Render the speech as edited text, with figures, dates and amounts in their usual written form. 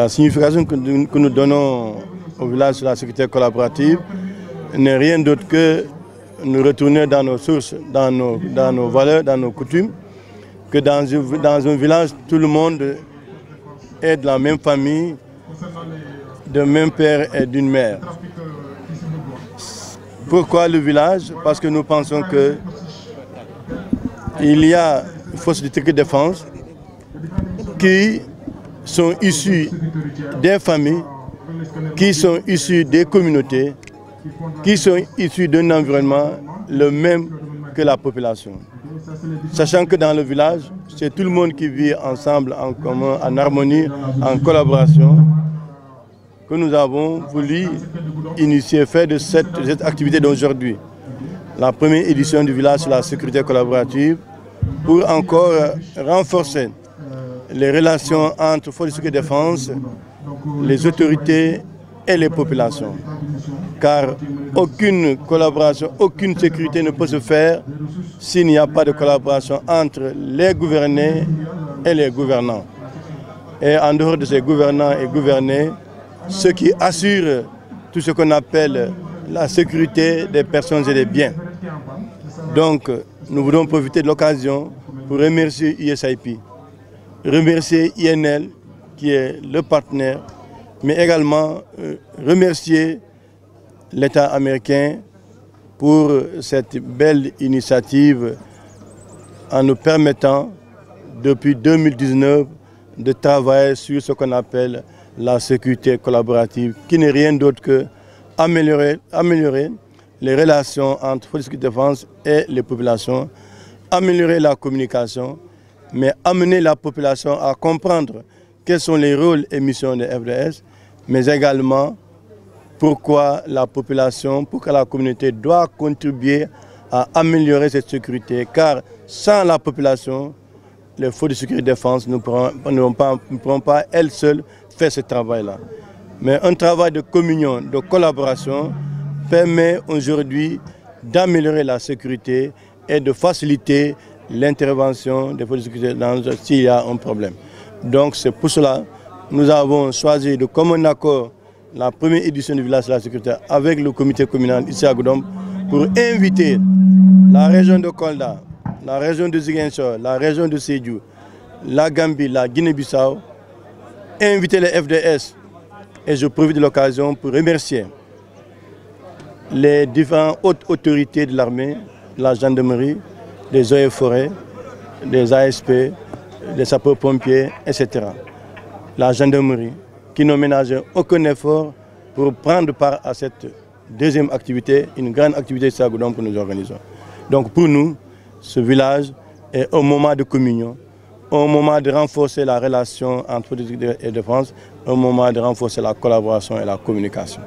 La signification que nous donnons au village sur la sécurité collaborative n'est rien d'autre que nous retourner dans nos sources, dans nos valeurs, dans nos coutumes, que dans un village, tout le monde est de la même famille, d'un même père et d'une mère. Pourquoi le village? Parce que nous pensons qu'il y a une force de sécurité défense qui sont issus des familles, qui sont issus des communautés, qui sont issus d'un environnement le même que la population. Sachant que dans le village, c'est tout le monde qui vit ensemble, en commun, en harmonie, en collaboration, que nous avons voulu initier, faire de cette activité d'aujourd'hui la première édition du village sur la sécurité collaborative pour encore renforcer les relations entre forces de sécurité et défense, les autorités et les populations. Car aucune collaboration, aucune sécurité ne peut se faire s'il n'y a pas de collaboration entre les gouvernés et les gouvernants. Et en dehors de ces gouvernants et gouvernés, ceux qui assurent tout ce qu'on appelle la sécurité des personnes et des biens. Donc, nous voulons profiter de l'occasion pour remercier USIP, remercier INL, qui est le partenaire, mais également remercier l'État américain pour cette belle initiative en nous permettant, depuis 2019, de travailler sur ce qu'on appelle la sécurité collaborative, qui n'est rien d'autre que améliorer les relations entre forces de défense et les populations, améliorer la communication, mais amener la population à comprendre quels sont les rôles et missions des FDS, mais également pourquoi la population, pourquoi la communauté doit contribuer à améliorer cette sécurité, car sans la population, les forces de sécurité et de défense ne pourront pas elles seules faire ce travail-là. Mais un travail de communion, de collaboration, permet aujourd'hui d'améliorer la sécurité et de faciliter l'intervention des forces de sécurité s'il y a un problème. Donc c'est pour cela que nous avons choisi de commun accord la première édition du village de la sécurité avec le comité communal ici à Goudomp pour inviter la région de Kolda, la région de Ziguinchor, la région de Sédhiou, la Gambie, la Guinée-Bissau, inviter les FDS. Et je profite de l'occasion pour remercier les différentes hautes autorités de l'armée, de la gendarmerie, des eaux et forêts, des ASP, des sapeurs-pompiers, etc. La gendarmerie, qui n'ont ménagé aucun effort pour prendre part à cette deuxième activité, une grande activité ici à Goudomp que nous organisons. Donc pour nous, ce village est un moment de communion, un moment de renforcer la relation entre politique et défense, un moment de renforcer la collaboration et la communication.